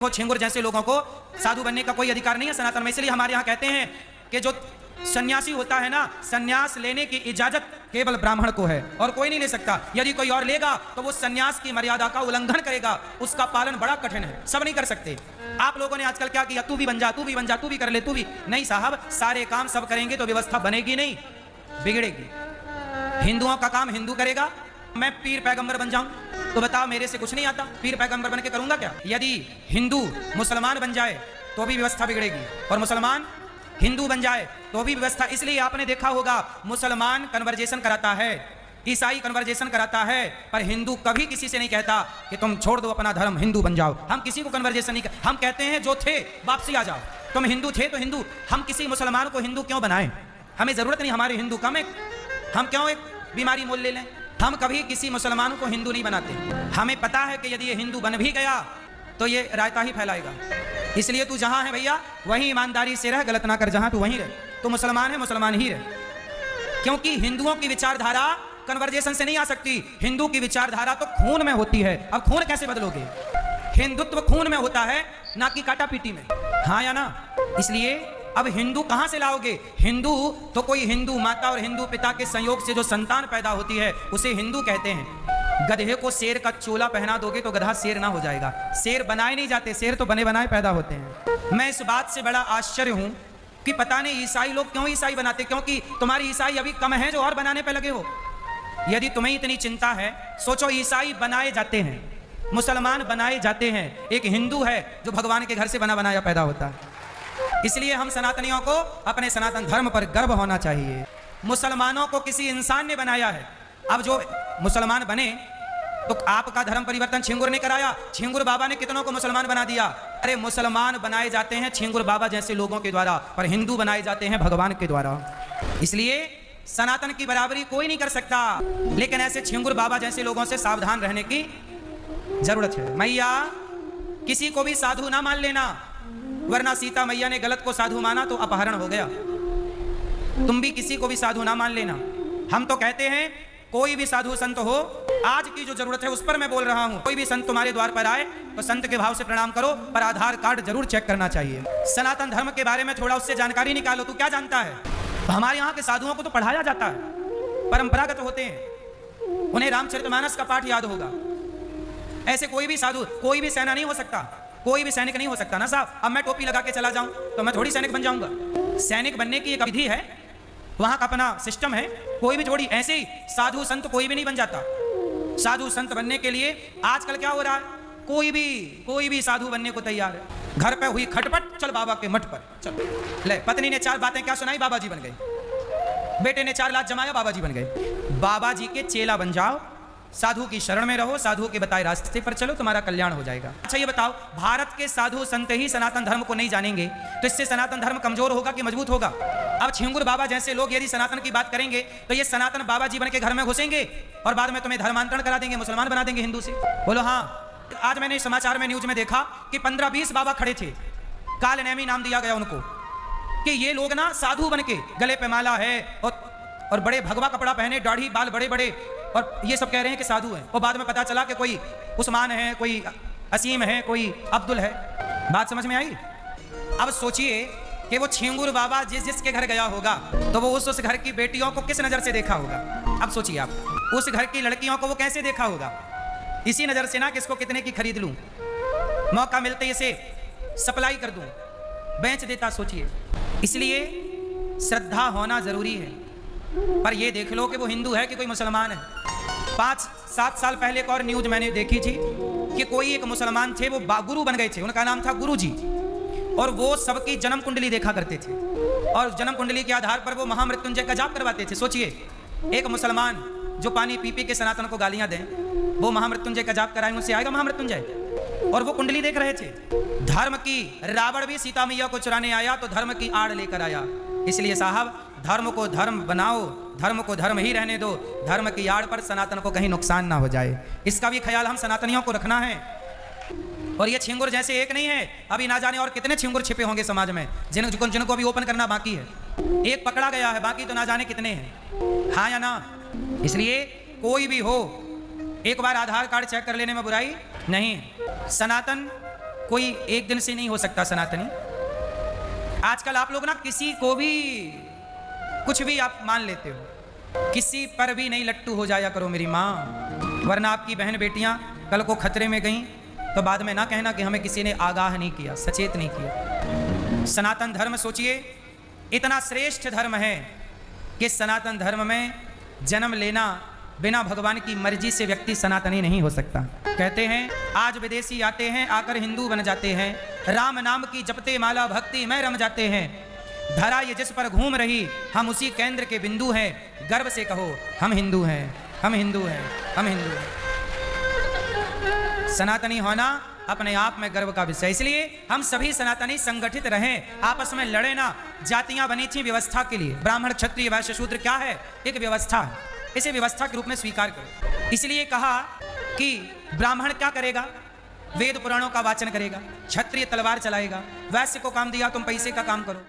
को छिंगुर जैसे लोगों को साधु बनने का कोई अधिकार नहीं है सनातन में। इसलिए हमारे यहाँ कहते हैं कि जो सन्यासी होता है ना, सन्यास लेने की इजाजत केवल ब्राह्मण को है और कोई नहीं ले सकता। यदि कोई और लेगा तो वो सन्यास की मर्यादा का उल्लंघन करेगा, उसका पालन बड़ा कठिन है, सब नहीं कर सकते। आप लोगों ने आजकल क्या किया, तू भी बन जा, तू भी बन जा, तू भी कर ले, तू भी नहीं। साहब, सारे काम सब करेंगे तो व्यवस्था बनेगी नहीं, बिगड़ेगी। हिंदुओं का काम हिंदू करेगा। मैं पीर पैगंबर बन जाऊं तो बताओ, मेरे से कुछ नहीं आता, पीर पैगंबर बन के करूंगा क्या? यदि हिंदू मुसलमान बन जाए तो भी व्यवस्था बिगड़ेगी, और मुसलमान हिंदू बन जाए तो भी व्यवस्था। इसलिए आपने देखा होगा, मुसलमान कन्वर्जेशन कराता है, ईसाई कन्वर्जेशन कराता है, पर हिंदू कभी किसी से नहीं कहता कि तुम छोड़ दो अपना धर्म, हिंदू बन जाओ। हम किसी को कन्वर्जेशन नहीं हम कहते हैं जो थे वापसी आ जाओ। तुम हिंदू थे तो हिंदू। हम किसी मुसलमान को हिंदू क्यों बनाएं? हमें जरूरत नहीं, हमारे हिंदू कम है, हम क्यों एक बीमारी मोल ले लें? हम कभी किसी मुसलमान को हिंदू नहीं बनाते। हमें पता है कि यदि ये हिंदू बन भी गया तो ये रायता ही फैलाएगा। इसलिए तू जहां है भैया वहीं ईमानदारी से रह, गलत ना कर, जहां तू वहीं रह। तू मुसलमान है, मुसलमान ही रह, क्योंकि हिंदुओं की विचारधारा कन्वर्जेशन से नहीं आ सकती। हिंदू की विचारधारा तो खून में होती है। अब खून कैसे बदलोगे? हिंदुत्व खून में होता है, ना कि काटा पीटी में, हाँ या ना? इसलिए अब हिंदू कहां से लाओगे? हिंदू तो कोई हिंदू माता और हिंदू पिता के संयोग से जो संतान पैदा होती है उसे हिंदू कहते हैं। गधे को शेर का चोला पहना दोगे तो गधा शेर ना हो जाएगा। शेर बनाए नहीं जाते, शेर तो बने बनाए पैदा होते हैं। मैं इस बात से बड़ा आश्चर्य हूं कि पता नहीं ईसाई लोग क्यों ईसाई बनाते, क्योंकि तुम्हारी ईसाई अभी कम है जो और बनाने पे लगे हो। यदि तुम्हें इतनी चिंता है, सोचो, ईसाई बनाए जाते हैं, मुसलमान बनाए जाते हैं, एक हिंदू है जो भगवान के घर से बना बनाया पैदा होता है। इसलिए हम सनातनियों को अपने सनातन धर्म पर गर्व होना चाहिए। मुसलमानों को किसी इंसान ने बनाया है। अब जो मुसलमान बने तो आपका धर्म परिवर्तन छिंगुर ने कराया। छिंगुर बाबा ने कितनों को मुसलमान बना दिया। अरे मुसलमान बनाए जाते हैं छिंगुर बाबा जैसे लोगों के द्वारा, पर हिंदू बनाए जाते हैं भगवान के द्वारा। इसलिए सनातन की बराबरी कोई नहीं कर सकता, लेकिन ऐसे छिंगुर बाबा जैसे लोगों से सावधान रहने की जरूरत है। मैया, किसी को भी साधु ना मान लेना, वरना सीता मैया ने गलत को साधु माना तो अपहरण हो गया। तुम भी किसी को भी साधु ना मान लेना। हम तो कहते हैं कोई भी साधु संत हो, आज की जो जरूरत है उस पर मैं बोल रहा हूं। कोई भी संत तुम्हारे द्वार पर आए तो संत के भाव से प्रणाम करो, पर आधार कार्ड जरूर चेक करना चाहिए। सनातन धर्म के बारे में थोड़ा उससे जानकारी निकालो। तू क्या जानता है? तो हमारे यहाँ के साधुओं को तो पढ़ाया जाता है, परंपरागत होते हैं, उन्हें रामचरितमानस का पाठ याद होगा। ऐसे कोई भी साधु, कोई भी सेना नहीं हो सकता, कोई भी सैनिक नहीं हो सकता ना साहब। अब मैं टोपी लगा के चला जाऊं तो मैं थोड़ी सैनिक बन जाऊंगा। सैनिक बनने की एक विधि है, वहां का अपना सिस्टम है। कोई भी जोड़ी ऐसे ही साधु संत कोई भी नहीं बन जाता। साधु संत बनने के लिए आजकल क्या हो रहा है, कोई भी साधु बनने को तैयार है। घर पे हुई खटपट, चल बाबा के मठ पर चल। ले, पत्नी ने 4 बातें क्या सुनाई, बाबा जी बन गए। बेटे ने 4 लाख जमाया, बाबा जी बन गए। बाबा जी के चेला बन जाओ, साधु की शरण में रहो, साधु के बताए रास्ते पर चलो, तुम्हारा कल्याण हो जाएगा। अच्छा ये बताओ, भारत के साधु संत ही सनातन धर्म को नहीं जानेंगे तो इससे सनातन धर्म कमजोर होगा कि मजबूत होगा? अब छिंगुर बाबा जैसे लोग यदि सनातन की बात करेंगे तो ये सनातन बाबा जी बन के घर में घुसेंगे और बाद में तुम्हें धर्मांतरण करा देंगे, मुसलमान बना देंगे हिंदू से। बोलो हाँ। आज मैंने समाचार में, न्यूज में देखा कि 15-20 बाबा खड़े थे, काल नेमी नाम दिया गया उनको, कि ये लोग ना साधु बन के, गले पे माला है और बड़े भगवा कपड़ा पहने, दाढ़ी बाल बड़े बड़े, और ये सब कह रहे हैं कि साधु हैं। और बाद में पता चला कि कोई उस्मान है, कोई असीम है, कोई अब्दुल है। बात समझ में आई? अब सोचिए कि वो छिंगुर बाबा जिसके घर गया होगा तो वो उस घर की बेटियों को किस नजर से देखा होगा? अब सोचिए आप, उस घर की लड़कियों को वो कैसे देखा होगा? इसी नजर से ना कि इसको कितने की खरीद लूं, मौका मिलते इसे सप्लाई कर दूं, बेच देता। सोचिए। इसलिए श्रद्धा होना जरूरी है, पर ये देख लो कि वो हिंदू है कि कोई मुसलमान है। 5-7 साल पहले एक और न्यूज मैंने देखी थी कि कोई एक मुसलमान थे, वो गुरु बन गए थे, उनका नाम था गुरु जी, और वो सबकी जन्म कुंडली देखा करते थे और जन्म कुंडली के आधार पर वो महामृत्युंजय का जाप करवाते थे। सोचिए, एक मुसलमान जो पानी पी पी के सनातन को गालियां दें, वो महामृत्युंजय का जाप कराएं, उनसे आएगा महामृत्युंजय? और वो कुंडली देख रहे थे। धर्म की, रावण भी सीता मैया को चुराने आया तो धर्म की आड़ लेकर आया। इसलिए साहब, धर्म को धर्म बनाओ, धर्म को धर्म ही रहने दो, धर्म की आड़ पर सनातन को कहीं नुकसान ना हो जाए, इसका भी ख्याल हम सनातनियों को रखना है। और ये छिंगुर जैसे एक नहीं है, अभी ना जाने और कितने छिंगुर छिपे होंगे समाज में, जिनको अभी ओपन करना बाकी है। एक पकड़ा गया है, बाकी तो ना जाने कितने हैं, हाँ या ना? इसलिए कोई भी हो, एक बार आधार कार्ड चेक कर लेने में बुराई नहीं। सनातन कोई एक दिन से नहीं हो सकता सनातनी। आजकल आप लोग ना किसी को भी कुछ भी आप मान लेते हो, किसी पर भी नहीं लट्टू हो जाया करो मेरी माँ, वरना आपकी बहन बेटियां कल को खतरे में गईं तो बाद में ना कहना कि हमें किसी ने आगाह नहीं किया, सचेत नहीं किया। सनातन धर्म सोचिए इतना श्रेष्ठ धर्म है कि सनातन धर्म में जन्म लेना बिना भगवान की मर्जी से व्यक्ति सनातनी नहीं हो सकता। कहते हैं आज विदेशी आते हैं, आकर हिंदू बन जाते हैं, राम नाम की जपते माला भक्ति में रम जाते हैं। धरा ये जिस पर घूम रही हम उसी केंद्र के बिंदु हैं, गर्व से कहो हम हिंदू हैं, हम हिंदू हैं, हम हिंदू हैं। सनातनी होना अपने आप में गर्व का विषय, इसलिए हम सभी सनातनी संगठित रहें, आपस में लड़े ना। जातियां बनी थी व्यवस्था के लिए, ब्राह्मण क्षत्रिय वैश्य शूद्र क्या है? एक व्यवस्था है, इसे व्यवस्था के रूप में स्वीकार करो। इसलिए कहा कि ब्राह्मण क्या करेगा? वेद पुराणों का वाचन करेगा, क्षत्रिय तलवार चलाएगा, वैश्य को काम दिया तुम पैसे का काम करो।